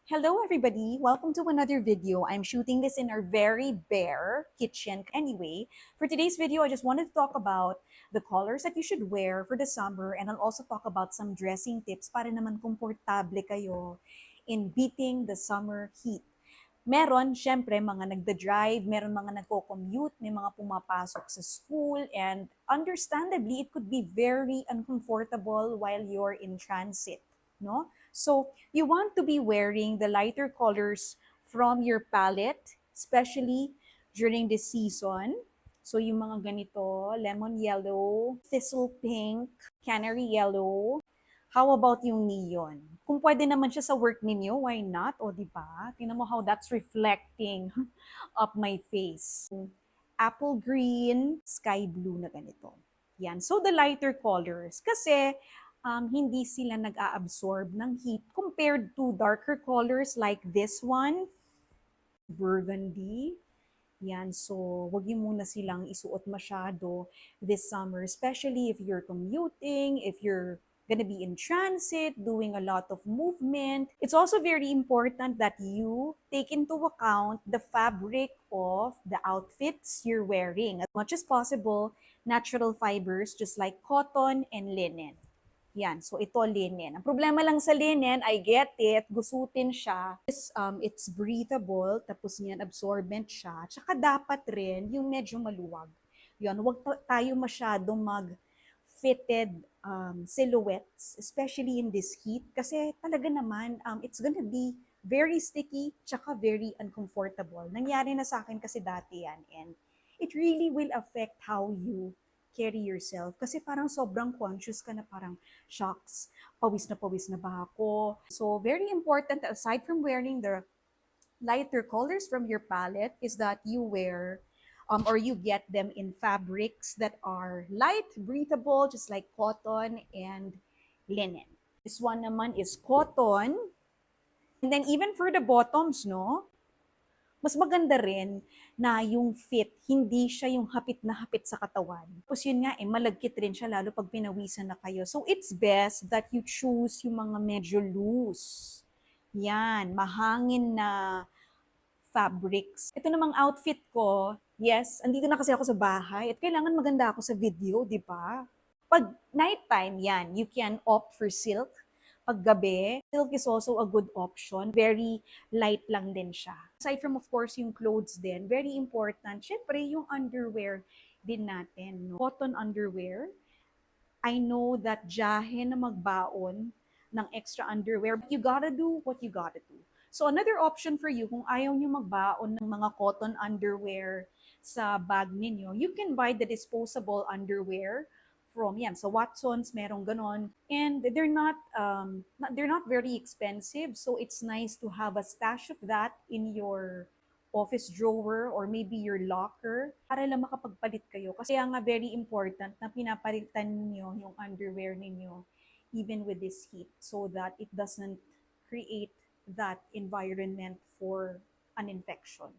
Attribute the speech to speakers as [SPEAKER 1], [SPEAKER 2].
[SPEAKER 1] Hello everybody, welcome to another video. I'm shooting this in our very bare kitchen. Anyway, for today's video, I just wanted to talk about the colors that you should wear for the summer, and I'll also talk about some dressing tips para naman komportable kayo in beating the summer heat. Meron, syempre, mga nagda-drive, meron mga nagko-commute, may mga pumapasok sa school, and understandably, it could be very uncomfortable while you're in transit, no? So, you want to be wearing the lighter colors from your palette, especially during this season. So, yung mga ganito, lemon yellow, thistle pink, canary yellow. How about yung neon? Kung pwede naman siya sa work ninyo, why not? O di ba? Tingnan mo how that's reflecting up my face. Apple green, sky blue na ganito. Yan. So the lighter colors. Kasi hindi sila nag-a-absorb ng heat compared to darker colors like this one, burgundy. Yan, so wag niyo muna silang isuot masyado this summer, especially if you're commuting, if you're gonna be in transit, doing a lot of movement. It's also very important that you take into account the fabric of the outfits you're wearing. As much as possible, natural fibers just like cotton and linen. Yan, so ito linen. Ang problema lang sa linen, I get it, gusutin siya. It's breathable, tapos yan, absorbent siya. Tsaka dapat rin yung medyo maluwag. Yan, huwag tayo masyadong mag-fitted silhouettes, especially in this heat. Kasi talaga naman, it's gonna be very sticky, tsaka very uncomfortable. Nangyari na sa akin kasi dati yan. And it really will affect how you carry yourself. Kasi parang sobrang conscious ka na parang, shocks, pawis na ba ako? So very important, aside from wearing the lighter colors from your palette, is that you wear or you get them in fabrics that are light, breathable, just like cotton and linen. This one naman is cotton. And then even for the bottoms, no? Mas maganda rin na yung fit, hindi siya yung hapit na hapit sa katawan. Tapos yun nga, malagkit rin siya lalo pag pinawisan na kayo. So it's best that you choose yung mga medyo loose. Yan, mahangin na fabrics. Ito namang outfit ko, yes, andito na kasi ako sa bahay at kailangan maganda ako sa video, di ba? Pag nighttime, yan, you can opt for silk. Pag gabi, silk is also a good option. Very light lang din siya. Aside from, of course, yung clothes din, very important, syempre, yung underwear din natin. No? Cotton underwear. I know that jahe na magbaon ng extra underwear, but you gotta do what you gotta do. So another option for you, kung ayaw nyo magbaon ng mga cotton underwear sa bag ninyo, you can buy the disposable underwear from yan. So Watsons, merong ganon. And they're not very expensive. So it's nice to have a stash of that in your office drawer or maybe your locker para lang makapagpalit kayo. Kasi nga very important na pinapalitan niyo yung underwear ninyo even with this heat so that it doesn't create that environment for an infection.